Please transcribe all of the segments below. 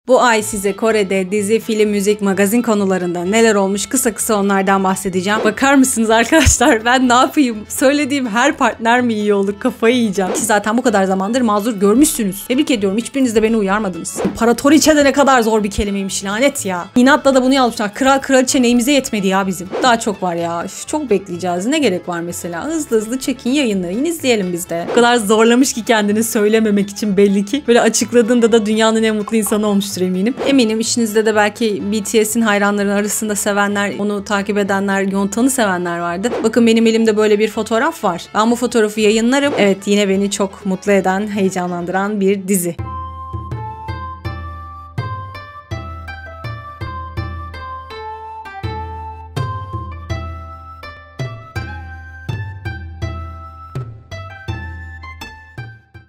Bu ay size Kore'de dizi, film, müzik, magazin konularında neler olmuş kısa kısa onlardan bahsedeceğim. Bakar mısınız arkadaşlar, ben ne yapayım? Söylediğim her partner mi iyi olur, kafayı yiyeceğim. Ki zaten bu kadar zamandır mazur görmüşsünüz. Tebrik ediyorum, hiçbiriniz de beni uyarmadınız. İmparatoriçe de ne kadar zor bir kelimeymiş, lanet ya. İnatla da bunu yazmışlar. Kral kraliçe neyimize yetmedi ya bizim. Daha çok var ya. Çok bekleyeceğiz. Ne gerek var mesela? Hızlı hızlı çekin, yayınlayın, izleyelim biz de. O kadar zorlamış ki kendini söylememek için belli ki. Böyle açıkladığında da dünyanın en mutlu insanı olmuştur eminim. Eminim işinizde de belki BTS'in hayranları arasında sevenler, onu takip edenler, Yontan'ı sevenler vardı. Bakın benim elimde böyle bir fotoğraf var. Ben bu fotoğrafı yayınlarım. Evet, yine beni çok mutlu eden, heyecanlandıran bir dizi.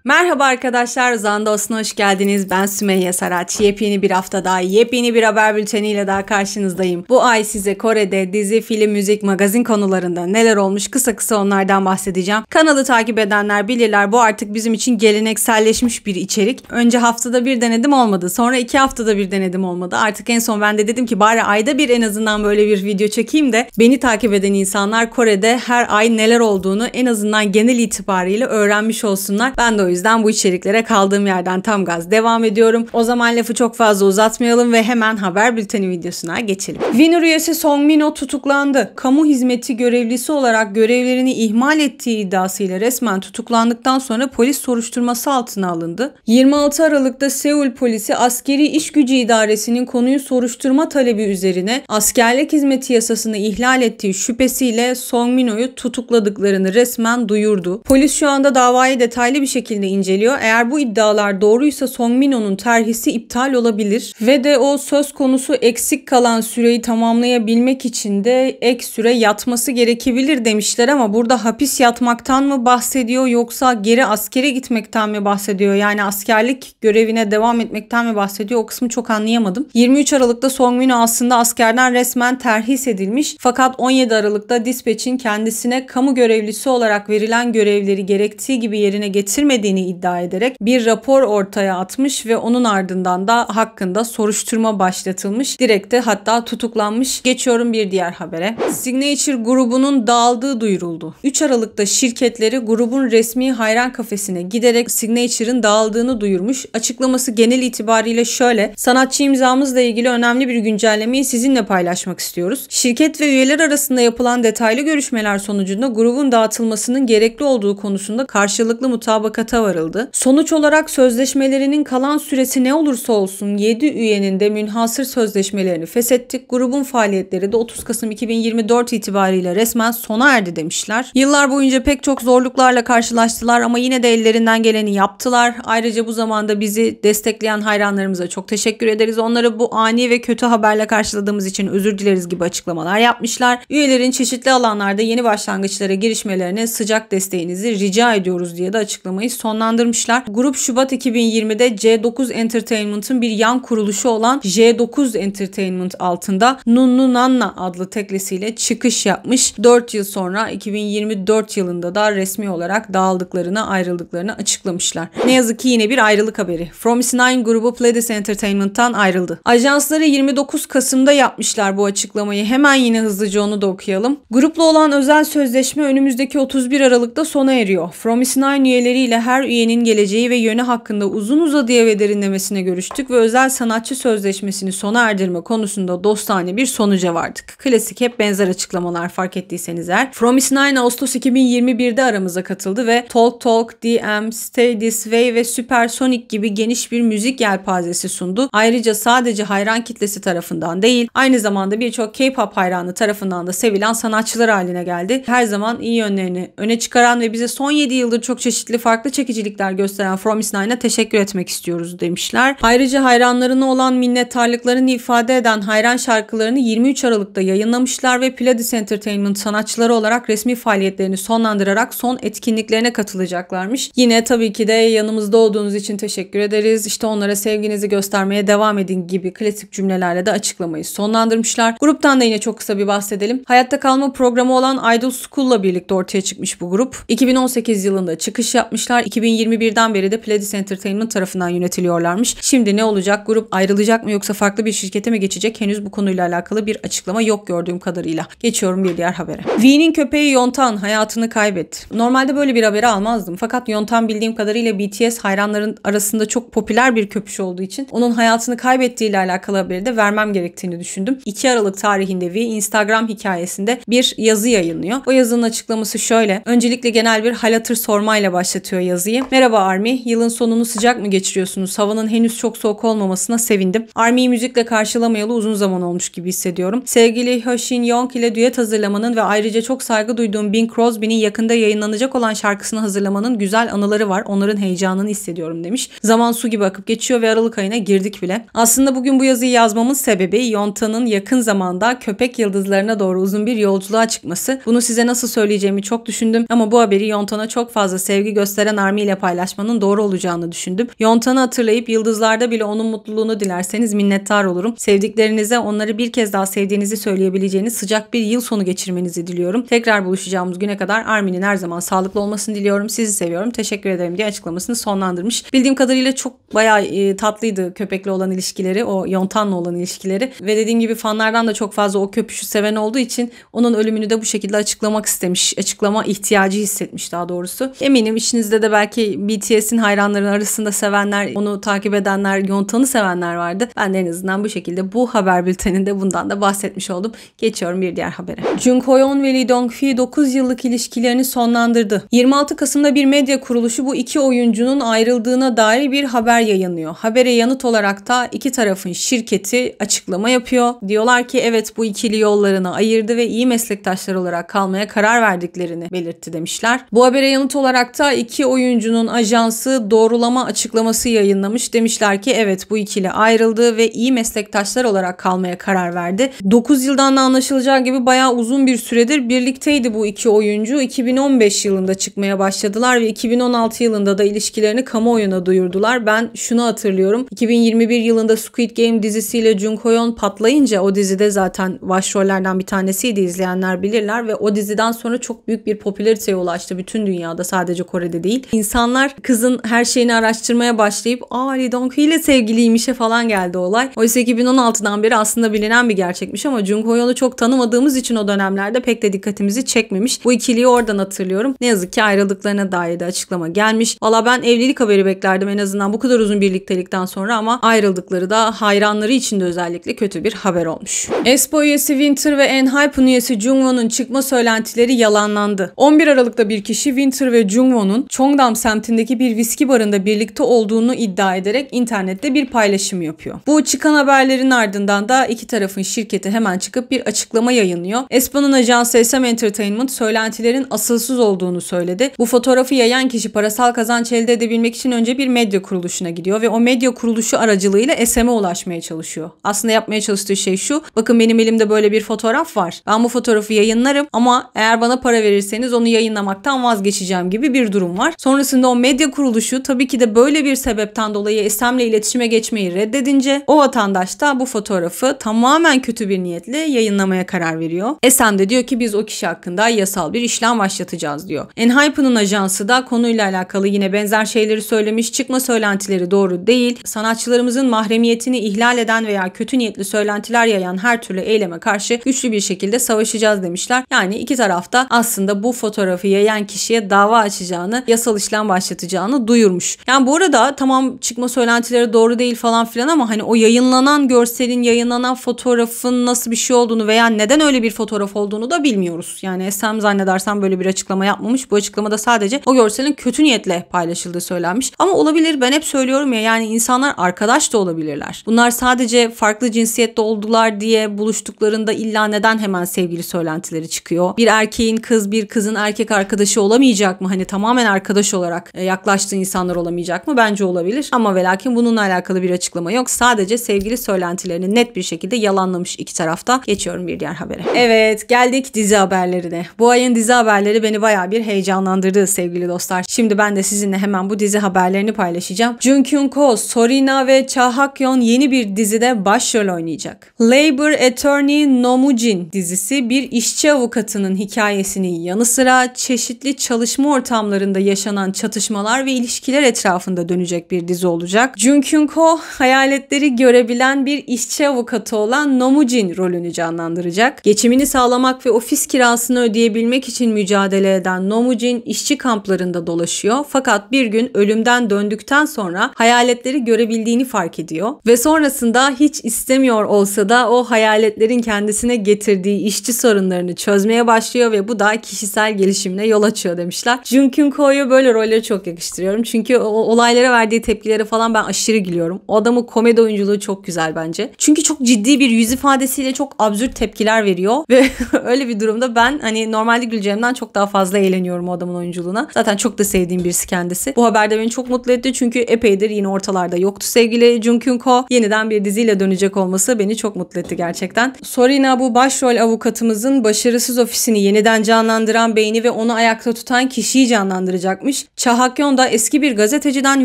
Merhaba arkadaşlar, Zandos'una hoş geldiniz. Ben Sümeyye Saraç. Yepyeni bir hafta daha, yepyeni bir haber bülteniyle daha karşınızdayım. Bu ay size Kore'de dizi, film, müzik, magazin konularında neler olmuş kısa kısa onlardan bahsedeceğim. Kanalı takip edenler bilirler, bu artık bizim için gelenekselleşmiş bir içerik. Önce haftada bir denedim, olmadı. Sonra 2 haftada bir denedim, olmadı. Artık en son ben de dedim ki bari ayda bir en azından böyle bir video çekeyim de beni takip eden insanlar Kore'de her ay neler olduğunu en azından genel itibariyle öğrenmiş olsunlar. Ben de o yüzden bu içeriklere kaldığım yerden tam gaz devam ediyorum. O zaman lafı çok fazla uzatmayalım ve hemen haber bülteni videosuna geçelim. Winner üyesi Song Min-ho tutuklandı. Kamu hizmeti görevlisi olarak görevlerini ihmal ettiği iddiasıyla resmen tutuklandıktan sonra polis soruşturması altına alındı. 26 Aralık'ta Seul polisi Askeri İş Gücü İdaresi'nin konuyu soruşturma talebi üzerine askerlik hizmeti yasasını ihlal ettiği şüphesiyle Song Min-ho'yu tutukladıklarını resmen duyurdu. Polis şu anda davayı detaylı bir şekilde inceliyor. Eğer bu iddialar doğruysa Song Min-ho'nun terhisi iptal olabilir ve de o söz konusu eksik kalan süreyi tamamlayabilmek için de ek süre yatması gerekebilir demişler ama burada hapis yatmaktan mı bahsediyor yoksa geri askere gitmekten mi bahsediyor? Yani askerlik görevine devam etmekten mi bahsediyor? O kısmı çok anlayamadım. 23 Aralık'ta Song Min-ho aslında askerden resmen terhis edilmiş fakat 17 Aralık'ta dispatch'in kendisine kamu görevlisi olarak verilen görevleri gerektiği gibi yerine getirmediğini iddia ederek bir rapor ortaya atmış ve onun ardından da hakkında soruşturma başlatılmış. Direkt de hatta tutuklanmış. Geçiyorum bir diğer habere. Signature grubunun dağıldığı duyuruldu. 3 Aralık'ta şirketleri grubun resmi hayran kafesine giderek Signature'ın dağıldığını duyurmuş. Açıklaması genel itibariyle şöyle: sanatçı imzamızla ilgili önemli bir güncellemeyi sizinle paylaşmak istiyoruz. Şirket ve üyeler arasında yapılan detaylı görüşmeler sonucunda grubun dağıtılmasının gerekli olduğu konusunda karşılıklı mutabakata varıldı. Sonuç olarak sözleşmelerinin kalan süresi ne olursa olsun 7 üyenin de münhasır sözleşmelerini feshettik. Grubun faaliyetleri de 30 Kasım 2024 itibariyle resmen sona erdi demişler. Yıllar boyunca pek çok zorluklarla karşılaştılar ama yine de ellerinden geleni yaptılar. Ayrıca bu zamanda bizi destekleyen hayranlarımıza çok teşekkür ederiz. Onları bu ani ve kötü haberle karşıladığımız için özür dileriz gibi açıklamalar yapmışlar. Üyelerin çeşitli alanlarda yeni başlangıçlara girişmelerine sıcak desteğinizi rica ediyoruz diye de açıklamayı sonlandırmışlar. Grup Şubat 2020'de C9 Entertainment'ın bir yan kuruluşu olan J9 Entertainment altında Nunnu Nanna adlı teklisiyle çıkış yapmış. 4 yıl sonra 2024 yılında da resmi olarak dağıldıklarını, ayrıldıklarını açıklamışlar. Ne yazık ki yine bir ayrılık haberi. From Is9 grubu Pledis Entertainment'tan ayrıldı. Ajansları 29 Kasım'da yapmışlar bu açıklamayı. Hemen yine hızlıca onu da okuyalım. Grupla olan özel sözleşme önümüzdeki 31 Aralık'ta sona eriyor. From Is9 üyeleriyle her üyenin geleceği ve yönü hakkında uzun uzadıya ve derinlemesine görüştük ve özel sanatçı sözleşmesini sona erdirme konusunda dostane bir sonuca vardık. Klasik, hep benzer açıklamalar fark ettiyseniz eğer. From Is9 Ağustos 2021'de aramıza katıldı ve Talk Talk, DM, Stay This Way ve Supersonic gibi geniş bir müzik yelpazesi sundu. Ayrıca sadece hayran kitlesi tarafından değil, aynı zamanda birçok K-pop hayranı tarafından da sevilen sanatçılar haline geldi. Her zaman iyi yönlerini öne çıkaran ve bize son 7 yıldır çok çeşitli farklı çekicilikler gösteren From Is9'a teşekkür etmek istiyoruz demişler. Ayrıca hayranlarına olan minnettarlıklarını ifade eden hayran şarkılarını 23 Aralık'ta yayınlamışlar ve Pledis Entertainment sanatçıları olarak resmi faaliyetlerini sonlandırarak son etkinliklerine katılacaklarmış. Yine tabii ki de yanımızda olduğunuz için teşekkür ederiz. İşte onlara sevginizi göstermeye devam edin gibi klasik cümlelerle de açıklamayı sonlandırmışlar. Gruptan da yine çok kısa bir bahsedelim. Hayatta kalma programı olan Idol School'la birlikte ortaya çıkmış bu grup. 2018 yılında çıkış yapmışlar. 2021'den beri de Pledis Entertainment tarafından yönetiliyorlarmış. Şimdi ne olacak? Grup ayrılacak mı yoksa farklı bir şirkete mi geçecek? Henüz bu konuyla alakalı bir açıklama yok gördüğüm kadarıyla. Geçiyorum bir diğer habere. V'nin köpeği Yontan hayatını kaybetti. Normalde böyle bir haberi almazdım. Fakat Yontan bildiğim kadarıyla BTS hayranların arasında çok popüler bir köpüş olduğu için onun hayatını kaybettiği ile alakalı haberi de vermem gerektiğini düşündüm. 2 Aralık tarihinde V Instagram hikayesinde bir yazı yayınlıyor. O yazının açıklaması şöyle. Öncelikle genel bir hal hatır sormayla başlatıyor yazıyı. Merhaba ARMY, yılın sonunu sıcak mı geçiriyorsunuz? Havanın henüz çok soğuk olmamasına sevindim. ARMY'yi müzikle karşılamayalı uzun zaman olmuş gibi hissediyorum. Sevgili Hoshin Young ile düet hazırlamanın ve ayrıca çok saygı duyduğum Bing Crosby'nin yakında yayınlanacak olan şarkısını hazırlamanın güzel anıları var. Onların heyecanını hissediyorum demiş. Zaman su gibi akıp geçiyor ve Aralık ayına girdik bile. Aslında bugün bu yazıyı yazmamın sebebi Yonta'nın yakın zamanda köpek yıldızlarına doğru uzun bir yolculuğa çıkması. Bunu size nasıl söyleyeceğimi çok düşündüm ama bu haberi Yonta'na çok fazla sevgi gösteren ARMY ile paylaşmanın doğru olacağını düşündüm. Yonta'nı hatırlayıp yıldızlarda bile onun mutluluğunu dilerseniz minnettar olurum. Sevdiklerinize onları bir kez daha sevdiğinizi söyleyebileceğiniz sıcak bir yıl sonu geçirmenizi diliyorum. Tekrar buluşacağımız güne kadar ARMY'nin her zaman sağlıklı olmasını diliyorum. Sizi seviyorum. Teşekkür ederim diye açıklamasını sonlandırmış. Bildiğim kadarıyla çok bayağı tatlıydı köpekle olan ilişkileri, o Yontan'la olan ilişkileri ve dediğim gibi fanlardan da çok fazla o köpüşü seven olduğu için onun ölümünü de bu şekilde açıklamak istemiş. Açıklama ihtiyacı hissetmiş daha doğrusu. Eminim içinizde de belki BTS'in hayranları arasında sevenler, onu takip edenler, Yontan'ı sevenler vardı. Ben de en azından bu şekilde bu haber bülteninde bundan da bahsetmiş oldum. Geçiyorum bir diğer habere. Jung Hoyeon ve Lee Dong-hee 9 yıllık ilişkilerini sonlandırdı. 26 Kasım'da bir medya kuruluşu bu iki oyuncunun ayrıldığına dair bir haber yayınlıyor. Habere yanıt olarak da iki tarafın şirketi açıklama yapıyor. Diyorlar ki evet bu ikili yollarını ayırdı ve iyi meslektaşlar olarak kalmaya karar verdiklerini belirtti demişler. Bu habere yanıt olarak da iki oyuncunun ajansı doğrulama açıklaması yayınlamış. Demişler ki evet bu ikili ayrıldı ve iyi meslektaşlar olarak kalmaya karar verdi. 9 yıldan da anlaşılacağı gibi bayağı uzun bir süredir birlikteydi bu iki oyuncu. 2015 yılında çıkmaya başladılar ve 2016 yılında da ilişkilerini kamuoyuna duyurdular. Ben şunu hatırlıyorum. 2021 yılında Squid Game dizisiyle Jung Hoyeon patlayınca o dizide zaten başrollerden bir tanesiydi, izleyenler bilirler ve o diziden sonra çok büyük bir popülariteye ulaştı bütün dünyada, sadece Kore'de değil. İnsanlar kızın her şeyini araştırmaya başlayıp Lee Dong-hee ile sevgiliymişe falan geldi olay. Oysa 2016'dan beri aslında bilinen bir gerçekmiş ama Jung Hoyeon'u çok tanımadığımız için o dönemlerde pek de dikkatimizi çekmemiş. Bu ikiliyi oradan hatırlıyorum. Ne yazık ki ayrıldıklarına dair de açıklama gelmiş. Valla ben evlilik haberi beklerdim en azından bu kadar uzun birliktelikten sonra ama ayrıldıkları da hayranları için de özellikle kötü bir haber olmuş. aespa üyesi Winter ve ENHYPEN üyesi Jungwon'un çıkma söylentileri yalanlandı. 11 Aralık'ta bir kişi Winter ve Jungwon'un Cheongdam semtindeki bir viski barında birlikte olduğunu iddia ederek internette bir paylaşım yapıyor. Bu çıkan haberlerin ardından da iki tarafın şirketi hemen çıkıp bir açıklama yayınlıyor. aespa'nın ajansı SM Entertainment söylentilerin asılsız olduğunu söyledi. Bu fotoğrafı yayan kişi parasal kazanç elde edebilmek için önce bir medya kuruluşuna gidiyor ve o medya kuruluşu aracılığıyla SM'e ulaşmaya çalışıyor. Aslında yapmaya çalıştığı şey şu: bakın benim elimde böyle bir fotoğraf var. Ben bu fotoğrafı yayınlarım ama eğer bana para verirseniz onu yayınlamaktan vazgeçeceğim gibi bir durum var. Sonrasında o medya kuruluşu tabii ki de böyle bir sebepten dolayı SM'le iletişime geçmeyi reddedince o vatandaş da bu fotoğrafı tamamen kötü bir niyetle yayınlamaya karar veriyor. SM de diyor ki biz o kişi hakkında yasal bir işlem başlatacağız diyor. ENHYPEN'ın ajansı da konuyla alakalı yine benzer şeyleri söylemiş. Çıkma söylentileri doğru değil. Sanatçılarımızın mahremiyetini ihlal eden veya kötü niyetli söylentiler yayan her türlü eyleme karşı güçlü bir şekilde savaşacağız demişler. Yani iki tarafta aslında bu fotoğrafı yayan kişiye dava açacağını, yasal işlem başlatacağını duyurmuş. Yani bu arada tamam çıkma söylentileri doğru değil falan filan ama hani o yayınlanan görselin, yayınlanan fotoğrafın nasıl bir şey olduğunu veya neden öyle bir fotoğraf olduğunu da bilmiyoruz. Yani SM zannedersem böyle bir açıklama yapmamış. Bu açıklamada sadece o görselin kötü niyetle paylaşıldığı söylenmiş. Ama olabilir, ben hep söylüyorum ya, yani insanlar arkadaş da olabilirler. Bunlar sadece farklı cinsiyette oldular diye buluştuklarında illa neden hemen sevgili söylentileri çıkıyor? Bir erkeğin kız, bir kızın erkek arkadaşı olamayacak mı? Hani tamamen arkadaş olarak yaklaştığı insanlar olamayacak mı? Bence olabilir. Ama ve lakin bununla alakalı bir açıklama yok. Sadece sevgili söylentilerini net bir şekilde yalanlamış iki tarafta. Geçiyorum bir diğer habere. Evet, geldik dizi haberlerine. Bu ayın dizi haberleri beni bayağı bir heyecanlandırdı sevgili dostlar. Şimdi ben de sizinle hemen bu dizi haberlerini paylaşacağım. Jung Kyung-ko, Sorina ve Cha Hak-yeon yeni bir dizide başrol oynayacak. Labor Attorney Nomujin dizisi bir işçi avukatının hikayesinin yanı sıra çeşitli çalışma ortamlarında yaşanan yaşanan çatışmalar ve ilişkiler etrafında dönecek bir dizi olacak. Jung Kyung-ho hayaletleri görebilen bir işçi avukatı olan Nomujin rolünü canlandıracak. Geçimini sağlamak ve ofis kirasını ödeyebilmek için mücadele eden Nomujin işçi kamplarında dolaşıyor. Fakat bir gün ölümden döndükten sonra hayaletleri görebildiğini fark ediyor. Ve sonrasında hiç istemiyor olsa da o hayaletlerin kendisine getirdiği işçi sorunlarını çözmeye başlıyor ve bu da kişisel gelişimine yol açıyor demişler. Jung Kyung-ho'yu böyle rolleri çok yakıştırıyorum. Çünkü o olaylara verdiği tepkilere falan ben aşırı gülüyorum. O adamın komedi oyunculuğu çok güzel bence. Çünkü çok ciddi bir yüz ifadesiyle çok absürt tepkiler veriyor ve öyle bir durumda ben hani normalde güleceğimden çok daha fazla eğleniyorum o adamın oyunculuğuna. Zaten çok da sevdiğim birisi kendisi. Bu haber de beni çok mutlu etti çünkü epeydir yine ortalarda yoktu sevgili Jung Kyung-ho. Yeniden bir diziyle dönecek olması beni çok mutlu etti gerçekten. Sorina bu başrol avukatımızın başarısız ofisini yeniden canlandıran beyni ve onu ayakta tutan kişiyi canlandıracakmış. Cha Hak-yeon da eski bir gazeteciden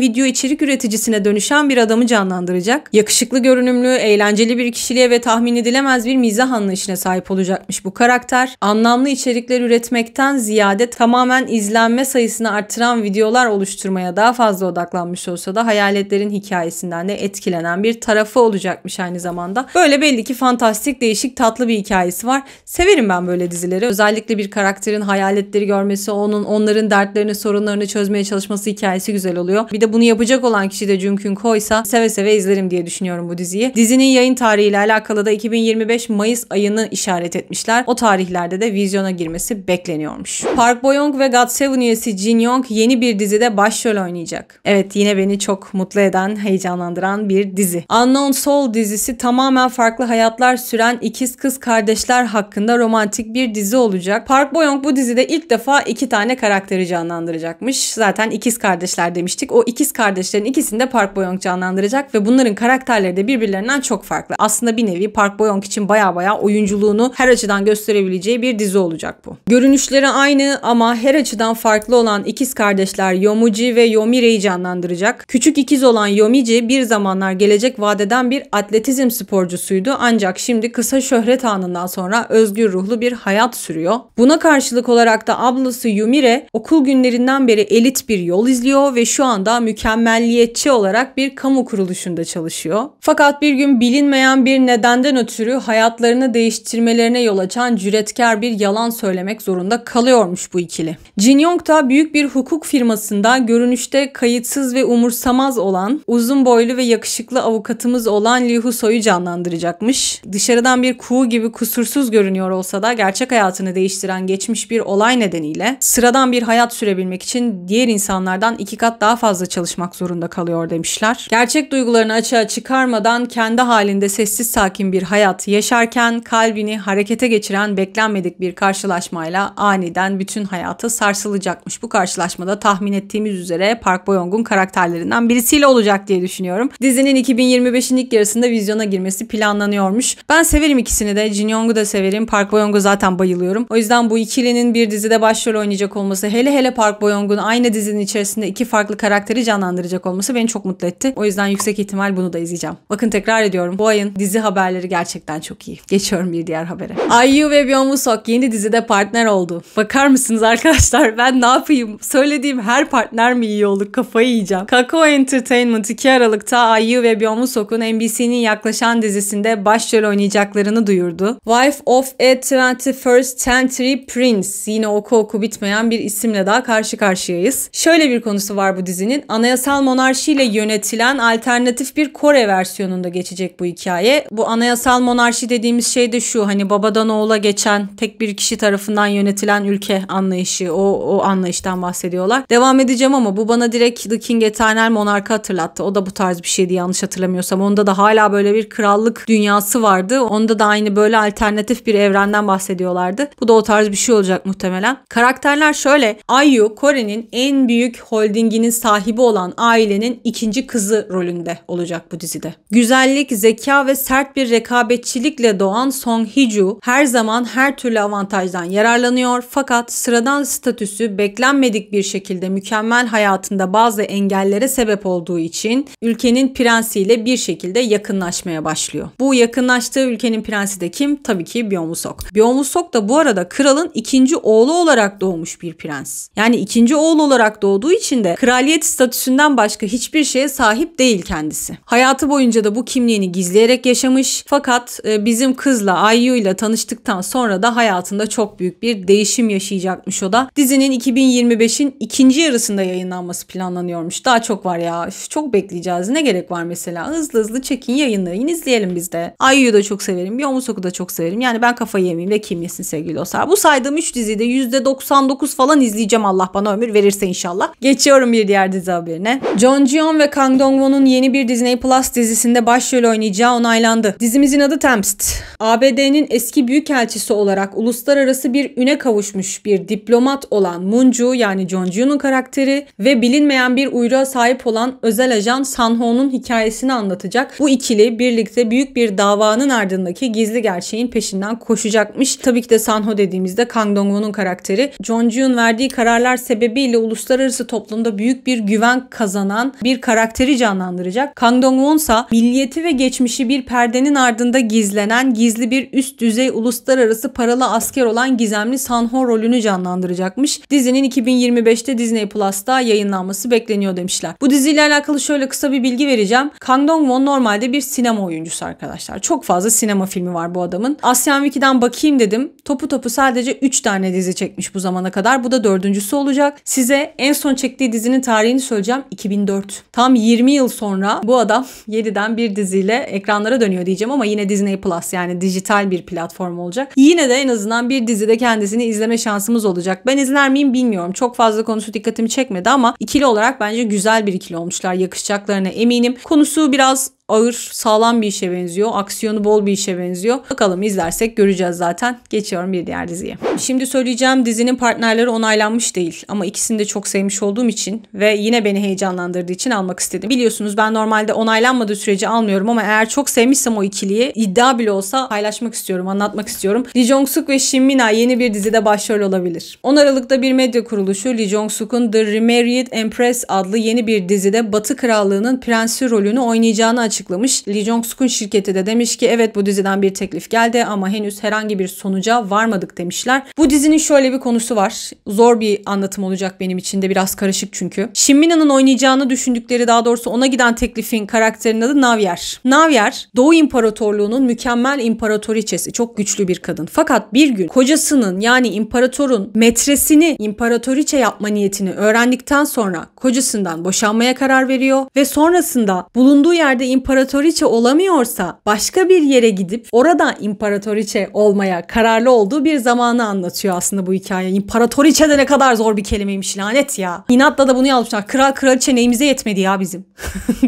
video içerik üreticisine dönüşen bir adamı canlandıracak. Yakışıklı görünümlü, eğlenceli bir kişiliğe ve tahmin edilemez bir mizah anlayışına sahip olacakmış bu karakter. Anlamlı içerikler üretmekten ziyade tamamen izlenme sayısını artıran videolar oluşturmaya daha fazla odaklanmış olsa da hayaletlerin hikayesinden de etkilenen bir tarafı olacakmış aynı zamanda. Böyle belli ki fantastik, değişik, tatlı bir hikayesi var. Severim ben böyle dizileri. Özellikle bir karakterin hayaletleri görmesi, onların dertlerini, sorunlarını çözmeye çalışması hikayesi güzel oluyor. Bir de bunu yapacak olan kişi de Jung Kyung-ho ise seve seve izlerim diye düşünüyorum bu diziyi. Dizinin yayın tarihiyle alakalı da 2025 Mayıs ayını işaret etmişler. O tarihlerde de vizyona girmesi bekleniyormuş. Park Bo Young ve GOT7 üyesi Jin Young yeni bir dizide başrol oynayacak. Evet, yine beni çok mutlu eden, heyecanlandıran bir dizi. Unknown Soul dizisi tamamen farklı hayatlar süren ikiz kız kardeşler hakkında romantik bir dizi olacak. Park Bo Young bu dizide ilk defa 2 tane karakteri canlandıracakmış. Zaten ikiz kardeşler demiştik. O ikiz kardeşlerin ikisini de Park Bo Young canlandıracak ve bunların karakterleri de birbirlerinden çok farklı. Aslında bir nevi Park Bo Young için baya oyunculuğunu her açıdan gösterebileceği bir dizi olacak bu. Görünüşleri aynı ama her açıdan farklı olan ikiz kardeşler Yomuji ve Yomire'yi canlandıracak. Küçük ikiz olan Yomiji bir zamanlar gelecek vadeden bir atletizm sporcusuydu ancak şimdi kısa şöhret anından sonra özgür ruhlu bir hayat sürüyor. Buna karşılık olarak da ablası Yumire okul günlerinden beri elit bir yol izliyor ve şu anda mükemmelliyetçi olarak bir kamu kuruluşunda çalışıyor. Fakat bir gün bilinmeyen bir nedenden ötürü hayatlarını değiştirmelerine yol açan cüretkar bir yalan söylemek zorunda kalıyormuş bu ikili. Jin Young da büyük bir hukuk firmasında görünüşte kayıtsız ve umursamaz olan, uzun boylu ve yakışıklı avukatımız olan Lee Hoo-so'yu canlandıracakmış. Dışarıdan bir kuğu gibi kusursuz görünüyor olsa da gerçek hayatını değiştiren geçmiş bir olay nedeniyle sıradan bir hayat sürebilmek için diğer insanlardan 2 kat daha fazla çalışmak zorunda kalıyor demişler. Gerçek duygularını açığa çıkarmadan kendi halinde sessiz sakin bir hayat yaşarken kalbini harekete geçiren beklenmedik bir karşılaşmayla aniden bütün hayatı sarsılacakmış. Bu karşılaşmada tahmin ettiğimiz üzere Park Bo Young'un karakterlerinden birisiyle olacak diye düşünüyorum. Dizinin 2025'in ilk yarısında vizyona girmesi planlanıyormuş. Ben severim ikisini de. Jin Young'u da severim. Park Bo Young'u zaten bayılıyorum. O yüzden bu ikilinin bir dizide başrol oynayacak olması, hele Park Bo Young'un aynı dizinin içerisinde 2 farklı karakteri canlandıracak olması beni çok mutlu etti. O yüzden yüksek ihtimal bunu da izleyeceğim. Bakın tekrar ediyorum. Bu ayın dizi haberleri gerçekten çok iyi. Geçiyorum bir diğer habere. IU ve Byung Woo Seok yeni dizide partner oldu. Bakar mısınız arkadaşlar? Ben ne yapayım? Söylediğim her partner mi iyi olur? Kafayı yiyeceğim. Kakao Entertainment 2 Aralık'ta IU ve Byung Woo Seok'un NBC'nin yaklaşan dizisinde başrol oynayacaklarını duyurdu. Wife of a 21st Century Prince. Yine oku bitmeyen bir isimle daha karşı karşıyayız. Şöyle bir konusu var bu dizinin. Anayasal monarşiyle yönetilen alternatif bir Kore versiyonunda geçecek bu hikaye. Bu anayasal monarşi dediğimiz şey de şu, hani babadan oğula geçen tek bir kişi tarafından yönetilen ülke anlayışı. O anlayıştan bahsediyorlar. Devam edeceğim ama bu bana direkt The King Eternal Monarch'ı hatırlattı. O da bu tarz bir şeydi yanlış hatırlamıyorsam. Onda da hala böyle bir krallık dünyası vardı. Onda da aynı böyle alternatif bir evrenden bahsediyorlardı. Bu da o tarz bir şey olacak muhtemelen. Karakterler şöyle. IU, Kore'nin en büyük holdinginin sahibi olan ailenin ikinci kızı rolünde olacak bu dizide. Güzellik, zeka ve sert bir rekabetçilikle doğan Song Hee-ju her zaman her türlü avantajdan yararlanıyor fakat sıradan statüsü beklenmedik bir şekilde mükemmel hayatında bazı engellere sebep olduğu için ülkenin prensiyle bir şekilde yakınlaşmaya başlıyor. Bu yakınlaştığı ülkenin prensi de kim? Tabii ki Byung Woo Seok. Byung Woo Seok da bu arada kralın ikinci oğlu olarak doğmuş bir prens. Yani ikinci oğlu oğul olarak doğduğu için de kraliyet statüsünden başka hiçbir şeye sahip değil kendisi. Hayatı boyunca da bu kimliğini gizleyerek yaşamış. Fakat bizim kızla Ayu ile tanıştıktan sonra da hayatında çok büyük bir değişim yaşayacakmış o da. Dizinin 2025'in ikinci yarısında yayınlanması planlanıyormuş. Daha çok var ya. Çok bekleyeceğiz. Ne gerek var mesela? Hızlı hızlı çekin, yayınlayın, izleyelim biz de. Ayu'yu da çok severim. Yomusok'u da çok severim. Yani ben kafayı yemeyeyim de kim yesin sevgili dostlar. Bu saydığım 3 diziyi de %99 falan izleyeceğim, Allah bana ömür verirse inşallah. Geçiyorum bir diğer dizi haberine. Jung Ji-hoon ve Kang Dong-won'un yeni bir Disney Plus dizisinde başrol oynayacağı onaylandı. Dizimizin adı Tempest. ABD'nin eski büyükelçisi olarak uluslararası bir üne kavuşmuş bir diplomat olan Moon-ju, yani Jung Ji-hoon'un karakteri ve bilinmeyen bir uyruğa sahip olan özel ajan San-ho'nun hikayesini anlatacak. Bu ikili birlikte büyük bir davanın ardındaki gizli gerçeğin peşinden koşacakmış. Tabii ki de San-ho dediğimizde Kang Dong-won'un karakteri. Jung Ji-hoon verdiği kararlar sebebiyle uluslararası toplumda büyük bir güven kazanan bir karakteri canlandıracak. Kang Dong-won ise milliyeti ve geçmişi bir perdenin ardında gizlenen gizli bir üst düzey uluslararası paralı asker olan gizemli San-ho rolünü canlandıracakmış. Dizinin 2025'te Disney Plus'ta yayınlanması bekleniyor demişler. Bu diziyle alakalı şöyle kısa bir bilgi vereceğim. Kang Dong-won normalde bir sinema oyuncusu arkadaşlar. Çok fazla sinema filmi var bu adamın. Asyan Wiki'den bakayım dedim. Topu sadece 3 tane dizi çekmiş bu zamana kadar. Bu da 4.'sü olacak. Size en son çektiği dizinin tarihini söyleyeceğim. 2004. Tam 20 yıl sonra bu adam yeniden bir diziyle ekranlara dönüyor diyeceğim ama yine Disney Plus, yani dijital bir platform olacak. Yine de en azından bir dizide kendisini izleme şansımız olacak. Ben izler miyim bilmiyorum. Çok fazla konusu dikkatimi çekmedi ama ikili olarak bence güzel bir ikili olmuşlar. Yakışacaklarına eminim. Konusu biraz ağır, sağlam bir işe benziyor. Aksiyonu bol bir işe benziyor. Bakalım, izlersek göreceğiz zaten. Geçiyorum bir diğer diziye. Şimdi söyleyeceğim dizinin partnerleri onaylanmış değil. Ama ikisini de çok sevmiş olduğum için ve yine beni heyecanlandırdığı için almak istedim. Biliyorsunuz ben normalde onaylanmadığı sürece almıyorum ama eğer çok sevmişsem o ikiliyi, iddia bile olsa paylaşmak istiyorum, anlatmak istiyorum. Lee Jong-suk ve Shin Min-a yeni bir dizide başrol olabilir. 10 Aralık'ta bir medya kuruluşu Lee Jong-suk'un The Remarried Empress adlı yeni bir dizide Batı Krallığı'nın prensi rolünü oynayacağını açıklamış. Lee Jong-suk'un şirketi de demiş ki evet, bu diziden bir teklif geldi ama henüz herhangi bir sonuca varmadık demişler. Bu dizinin şöyle bir konusu var. Zor bir anlatım olacak benim için de, biraz karışık çünkü. Shin Min-a'nın oynayacağını düşündükleri, daha doğrusu ona giden teklifin karakterinin adı Navyer. Navyer, Doğu İmparatorluğu'nun mükemmel imparatoriçesi. Çok güçlü bir kadın. Fakat bir gün kocasının, yani imparatorun metresini imparatoriçe yapma niyetini öğrendikten sonra kocasından boşanmaya karar veriyor ve sonrasında bulunduğu yerde imparatoriçe olamıyorsa başka bir yere gidip orada imparatoriçe olmaya kararlı olduğu bir zamanı anlatıyor aslında bu hikaye. İmparatoriçe de ne kadar zor bir kelimeymiş, lanet ya. İnatla da bunu yazmışlar. Kral kraliçe neyimize yetmedi ya bizim.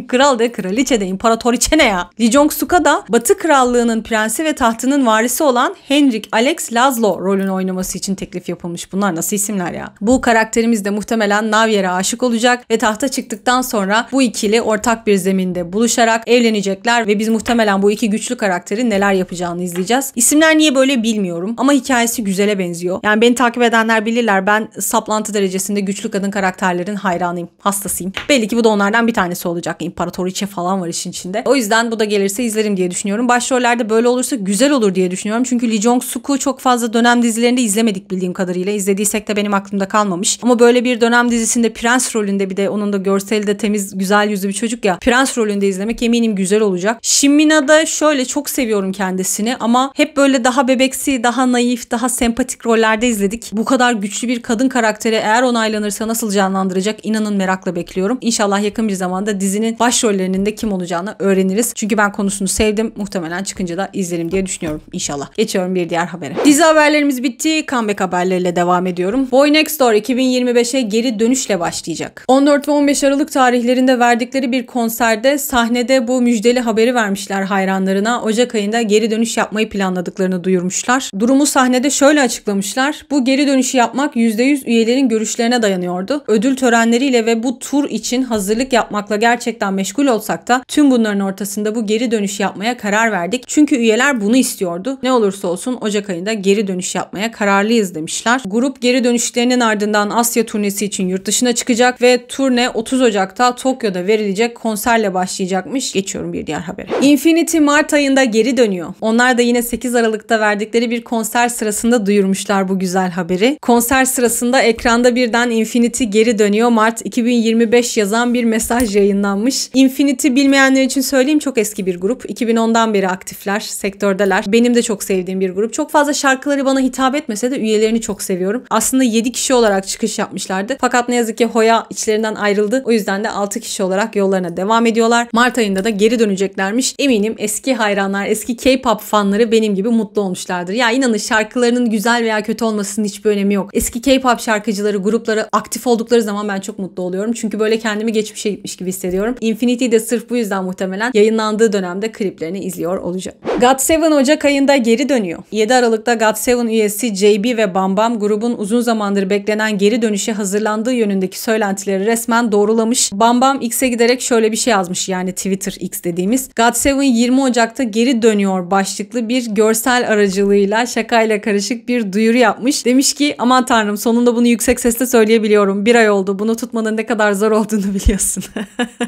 Kral de kraliçe de imparatoriçe ne ya? Lee Jong-suk'a da Batı Krallığı'nın prensi ve tahtının varisi olan Henrik Alex Laszlo rolünü oynaması için teklif yapılmış. Bunlar nasıl isimler ya? Bu karakterimiz de muhtemelen Navyer'e aşık olacak ve tahta çıktıktan sonra bu ikili ortak bir zeminde buluşarak evlenecekler ve biz muhtemelen bu iki güçlü karakterin neler yapacağını izleyeceğiz. İsimler niye böyle bilmiyorum ama hikayesi güzele benziyor. Yani beni takip edenler bilirler, ben saplantı derecesinde güçlü kadın karakterlerin hayranıyım, hastasıyım. Belli ki bu da onlardan bir tanesi olacak. İmparatoriçe falan var işin içinde. O yüzden bu da gelirse izlerim diye düşünüyorum. Başrollerde böyle olursa güzel olur diye düşünüyorum. Çünkü Lee Jong-suk'u çok fazla dönem dizilerinde izlemedik bildiğim kadarıyla. İzlediysek de benim aklımda kalmamış. Ama böyle bir dönem dizisinde prens rolünde, bir de onun da görseli de temiz, güzel yüzlü bir çocuk ya. Prens rolünde izlemek eminim güzel olacak. Shin Min-a'da şöyle, çok seviyorum kendisini ama hep böyle daha bebeksi, daha naif, daha sempatik rollerde izledik. Bu kadar güçlü bir kadın karakteri eğer onaylanırsa nasıl canlandıracak, inanın merakla bekliyorum. İnşallah yakın bir zamanda dizinin başrollerinin de kim olacağını öğreniriz. Çünkü ben konusunu sevdim. Muhtemelen çıkınca da izlerim diye düşünüyorum inşallah. Geçiyorum bir diğer habere. Dizi haberlerimiz bitti. Comeback haberleriyle devam ediyorum. Boy Next Door 2025'e geri dönüşle başlayacak. 14 ve 15 Aralık tarihlerinde verdikleri bir konserde sahnede bu müjdeli haberi vermişler hayranlarına. Ocak ayında geri dönüş yapmayı planladıklarını duyurmuşlar. Durumu sahnede şöyle açıklamışlar. Bu geri dönüşü yapmak %100 üyelerin görüşlerine dayanıyordu. Ödül törenleriyle ve bu tur için hazırlık yapmakla gerçekten meşgul olsak da tüm bunların ortasında bu geri dönüş yapmaya karar verdik. Çünkü üyeler bunu istiyordu. Ne olursa olsun Ocak ayında geri dönüş yapmaya kararlıyız demişler. Grup geri dönüşlerinin ardından Asya turnesi için yurt dışına çıkacak ve turne 30 Ocak'ta Tokyo'da verilecek konserle başlayacakmış. demiş. Geçiyorum bir diğer habere. Infinity Mart ayında geri dönüyor. Onlar da yine 8 Aralık'ta verdikleri bir konser sırasında duyurmuşlar bu güzel haberi. Konser sırasında ekranda birden Infinity geri dönüyor. Mart 2025 yazan bir mesaj yayınlanmış. Infinity bilmeyenler için söyleyeyim, çok eski bir grup. 2010'dan beri aktifler, sektördeler. Benim de çok sevdiğim bir grup. Çok fazla şarkıları bana hitap etmese de üyelerini çok seviyorum. Aslında 7 kişi olarak çıkış yapmışlardı. Fakat ne yazık ki Hoya içlerinden ayrıldı. O yüzden de 6 kişi olarak yollarına devam ediyorlar. Mart ayında da geri döneceklermiş. Eminim eski hayranlar, eski K-pop fanları benim gibi mutlu olmuşlardır. Ya inanın, şarkılarının güzel veya kötü olmasının hiçbir önemi yok. Eski K-pop şarkıcıları, grupları aktif oldukları zaman ben çok mutlu oluyorum. Çünkü böyle kendimi geçmişe gitmiş gibi hissediyorum. Infinity de sırf bu yüzden muhtemelen yayınlandığı dönemde kliplerini izliyor olacak. GOT7 Ocak ayında geri dönüyor. 7 Aralık'ta GOT7 üyesi JB ve Bam Bam grubun uzun zamandır beklenen geri dönüşe hazırlandığı yönündeki söylentileri resmen doğrulamış. Bam Bam X'e giderek şöyle bir şey yazmış, yani Twitter X dediğimiz. GOT7 20 Ocak'ta geri dönüyor başlıklı bir görsel aracılığıyla şakayla karışık bir duyuru yapmış. Demiş ki aman tanrım, sonunda bunu yüksek sesle söyleyebiliyorum. Bir ay oldu. Bunu tutmanın ne kadar zor olduğunu biliyorsun.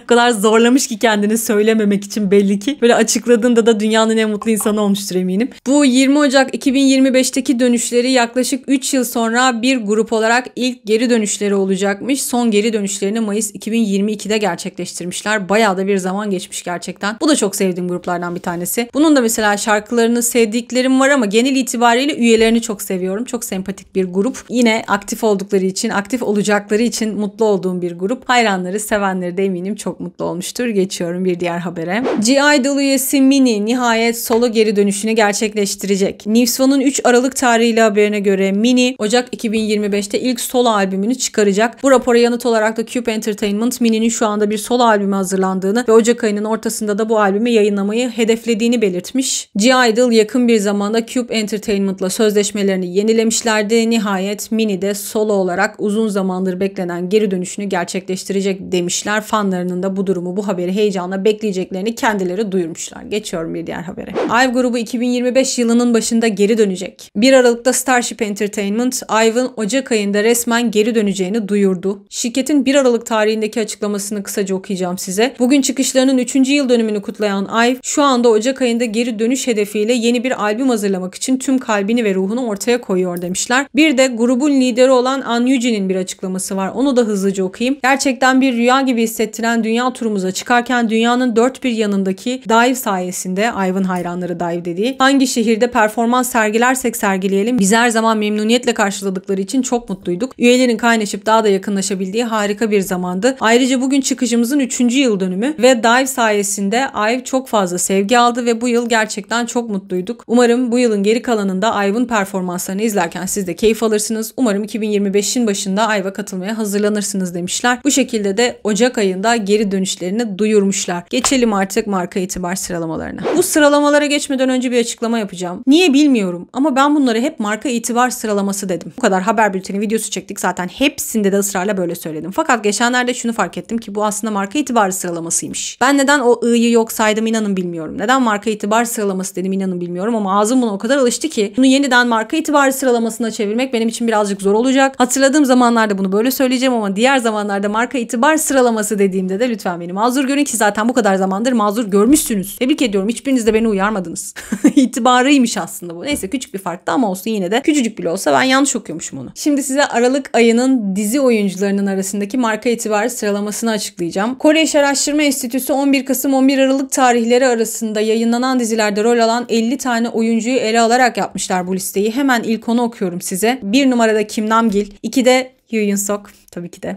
O kadar zorlamış ki kendini söylememek için belli ki. Böyle açıkladığında da dünyanın en mutlu insanı olmuştur eminim. Bu 20 Ocak 2025'teki dönüşleri yaklaşık 3 yıl sonra bir grup olarak ilk geri dönüşleri olacakmış. Son geri dönüşlerini Mayıs 2022'de gerçekleştirmişler. Bayağı da bir zaman geçmiş gerçekten. Bu da çok sevdiğim gruplardan bir tanesi. Bunun da mesela şarkılarını sevdiklerim var ama genel itibariyle üyelerini çok seviyorum. Çok sempatik bir grup. Yine aktif oldukları için, aktif olacakları için mutlu olduğum bir grup. Hayranları, sevenleri de eminim çok mutlu olmuştur. Geçiyorum bir diğer habere. G-Idol üyesi Mini nihayet solo geri dönüşünü gerçekleştirecek. Newson'un 3 Aralık tarihli haberine göre Mini Ocak 2025'te ilk solo albümünü çıkaracak. Bu rapora yanıt olarak da Cube Entertainment Mini'nin şu anda bir solo albümü hazırlandığını ve Ocak ayının ortasında da bu albümü yayınlamayı hedeflediğini belirtmiş. G-Idol yakın bir zamanda Cube Entertainment'la sözleşmelerini yenilemişlerdi. Nihayet Mini de solo olarak uzun zamandır beklenen geri dönüşünü gerçekleştirecek demişler. Fanlarının da bu durumu, bu haberi heyecanla bekleyeceklerini kendileri duyurmuşlar. Geçiyorum bir diğer habere. IVE grubu 2025 yılının başında geri dönecek. 1 Aralık'ta Starship Entertainment, IVE'ın Ocak ayında resmen geri döneceğini duyurdu. Şirketin 1 Aralık tarihindeki açıklamasını kısaca okuyacağım size. Bugün çıkışlarının 3. yıl dönümünü kutlayan IVE, şu anda Ocak ayında geri dönüş hedefiyle yeni bir albüm hazırlamak için tüm kalbini ve ruhunu ortaya koyuyor demişler. Bir de grubun lideri olan An Yuji'nin bir açıklaması var. Onu da hızlıca okuyayım. Gerçekten bir rüya gibi hissettiren dünya turumuza çıkarken dünyanın dört bir yanındaki Dive sayesinde, IVE'ın hayranları Dive dediği, hangi şehirde performans sergilersek sergileyelim bizi her zaman memnuniyetle karşıladıkları için çok mutluyduk. Üyelerin kaynaşıp daha da yakınlaşabildiği harika bir zamandı. Ayrıca bugün çıkışımızın 3. yıl dönümü ve Dive sayesinde IVE çok fazla sevgi aldı ve bu yıl gerçekten çok mutluyduk. Umarım bu yılın geri kalanında IVE'ın performanslarını izlerken siz de keyif alırsınız. Umarım 2025'in başında IVE'a katılmaya hazırlanırsınız demişler. Bu şekilde de Ocak ayında geri dönüşlerini duyurmuşlar. Geçelim artık marka itibar sıralamalarına. Bu sıralamalara geçmeden önce bir açıklama yapacağım. Niye bilmiyorum ama ben bunları hep marka itibar sıralaması dedim. Bu kadar haber bülteni videosu çektik, zaten hepsinde de ısrarla böyle söyledim. Fakat geçenlerde şunu fark ettim ki bu aslında marka itibarı sıralamasıymış. Ben neden o ı'yı yok saydım inanın bilmiyorum. Neden marka itibar sıralaması dedim inanın bilmiyorum ama ağzım buna o kadar alıştı ki bunu yeniden marka itibarı sıralamasına çevirmek benim için birazcık zor olacak. Hatırladığım zamanlarda bunu böyle söyleyeceğim ama diğer zamanlarda marka itibar sıralaması dediğimde de lütfen beni mazur görün ki zaten bu kadar zamandır mazur görmüşsünüz. Tebrik ediyorum. Hiçbiriniz de beni uyarmadınız. İtibarıymış aslında bu. Neyse, küçük bir farktı ama olsun, yine de küçücük bile olsa ben yanlış okuyormuşum onu. Şimdi size Aralık ayının dizi oyuncularının arasındaki marka itibarı sıralamasını açıklayacağım. Kore İş Araştırma Enstitüsü 11 Kasım 11 Aralık tarihleri arasında yayınlanan dizilerde rol alan 50 tane oyuncuyu ele alarak yapmışlar bu listeyi. Hemen ilk onu okuyorum size. 1 numarada Kim Namgil, 2'de Yoo Yun Sok tabii ki de.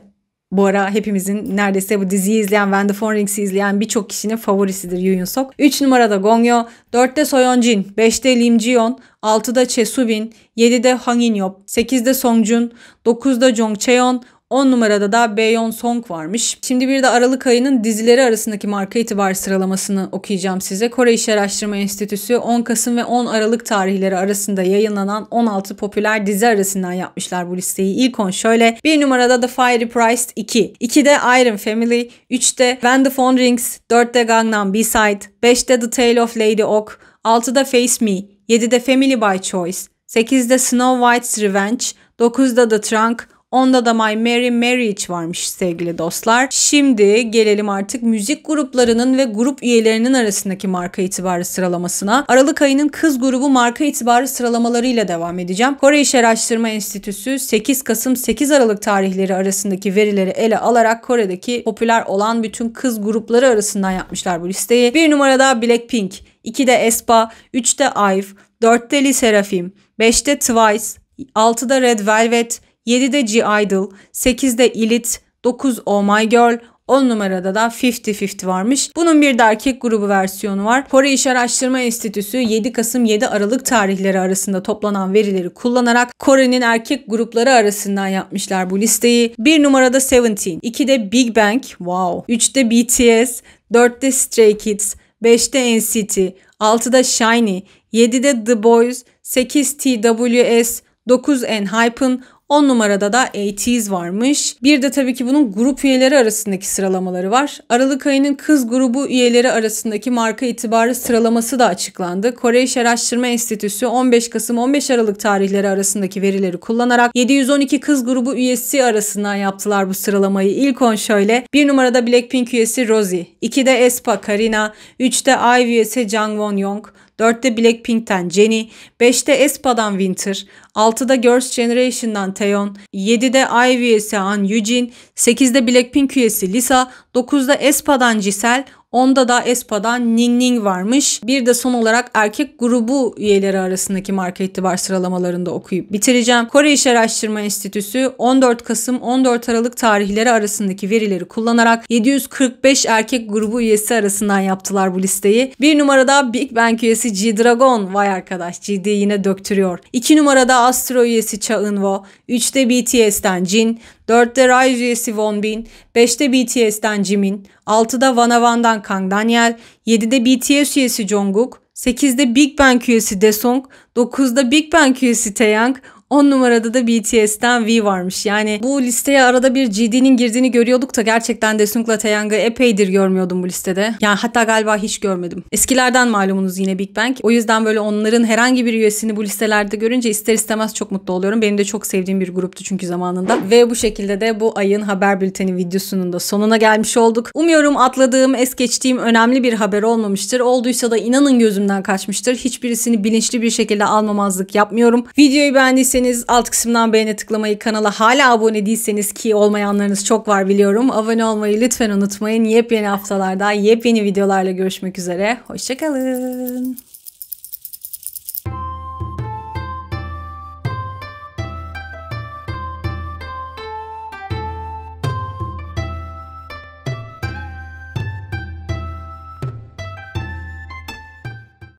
Bu ara hepimizin, neredeyse bu diziyi izleyen, When the Phone Rings'i izleyen birçok kişinin favorisidir Yoo Yun Sok. 3 numarada Gong Yoo, 4'te So Yeon Jin, 5'te Lim Ji Yeon, 6'da Chae Soo Bin, 7'de Hwang In Yop, 8'de Song Joon, 9'da Jong Chaeyeon, 10 numarada da Baeyeon Song varmış. Şimdi bir de Aralık ayının dizileri arasındaki marka itibarı sıralamasını okuyacağım size. Kore İş Araştırma Enstitüsü 10 Kasım ve 10 Aralık tarihleri arasında yayınlanan 16 popüler dizi arasından yapmışlar bu listeyi. İlk 10 şöyle. 1 numarada The Fiery Priest 2. 2'de Iron Family. 3'te When the Phone Rings. 4'te Gangnam B-Side. 5'te The Tale of Lady Ok. 6'da Face Me. 7'de Family by Choice. 8'de Snow White's Revenge. 9'da The Trunk. Onda da My Merry Marriage varmış sevgili dostlar. Şimdi gelelim artık müzik gruplarının ve grup üyelerinin arasındaki marka itibarı sıralamasına. Aralık ayının kız grubu marka itibarı sıralamalarıyla devam edeceğim. Kore İş Araştırma Enstitüsü 8 Kasım 8 Aralık tarihleri arasındaki verileri ele alarak Kore'deki popüler olan bütün kız grupları arasından yapmışlar bu listeyi. 1 numarada Blackpink, 2'de aespa, 3'te IVE, 4'te Lee Seraphim, 5'te Twice, 6'da Red Velvet, 7'de G-Idol, 8'de Elite, 9 Oh My Girl, 10 numarada da 50-50 varmış. Bunun bir de erkek grubu versiyonu var. Kore İş Araştırma Enstitüsü 7 Kasım 7 Aralık tarihleri arasında toplanan verileri kullanarak Kore'nin erkek grupları arasından yapmışlar bu listeyi. 1 numarada Seventeen, 2'de Big Bang, wow, 3'te BTS, 4'te Stray Kids, 5'te NCT, 6'da SHINee, 7'de The Boys, 8 TWS, 9 ENHYPEN, 10 numarada da ATEEZ varmış. Bir de tabii ki bunun grup üyeleri arasındaki sıralamaları var. Aralık ayının kız grubu üyeleri arasındaki marka itibarı sıralaması da açıklandı. Kore İş Araştırma Enstitüsü 15 Kasım 15 Aralık tarihleri arasındaki verileri kullanarak 712 kız grubu üyesi arasından yaptılar bu sıralamayı. İlk 10 şöyle: 1 numarada Blackpink üyesi Rosie, 2'de aespa Karina, 3'te IVE üyesi Jang Won Young, 4'te Blackpink'ten Jennie, 5'te aespa'dan Winter, 6'da Girls' Generation'dan Taeyeon, 7'de IVE üyesi Han Yujin, 8'de Blackpink üyesi Lisa, 9'da aespa'dan Jisoo, 10'da da aespa'dan Ning Ning varmış. Bir de son olarak erkek grubu üyeleri arasındaki marka itibar sıralamalarını da okuyup bitireceğim. Kore İş Araştırma Enstitüsü 14 Kasım 14 Aralık tarihleri arasındaki verileri kullanarak 745 erkek grubu üyesi arasından yaptılar bu listeyi. 1 numarada Big Bang üyesi G-Dragon, vay arkadaş GD yine döktürüyor. 2 numarada Astro üyesi Cha Eun-woo, 3'te BTS'ten Jin, 4'te Rise üyesi Wonbin, 5'te BTS'ten Jimin, 6'da Vanavan'dan Kang Daniel, 7'de BTS üyesi Jungkook, 8'de Big Bang üyesi Daesung, 9'da Big Bang üyesi Taeyang, 10 numarada da BTS'ten V varmış. Yani bu listeye arada bir GD'nin girdiğini görüyorduk da gerçekten Daesung'la Taeyang'ı epeydir görmüyordum bu listede. Yani hatta galiba hiç görmedim. Eskilerden malumunuz yine Big Bang. O yüzden böyle onların herhangi bir üyesini bu listelerde görünce ister istemez çok mutlu oluyorum. Benim de çok sevdiğim bir gruptu çünkü zamanında. Ve bu şekilde de bu ayın haber bülteni videosunun da sonuna gelmiş olduk. Umuyorum atladığım, es geçtiğim önemli bir haber olmamıştır. Olduysa da inanın gözümden kaçmıştır. Hiçbirisini bilinçli bir şekilde almamazlık yapmıyorum. Videoyu beğendiyseniz alt kısımdan beğene tıklamayı, kanala hala abone değilseniz ki olmayanlarınız çok var biliyorum, abone olmayı lütfen unutmayın. Yepyeni haftalarda yepyeni videolarla görüşmek üzere. Hoşça kalın.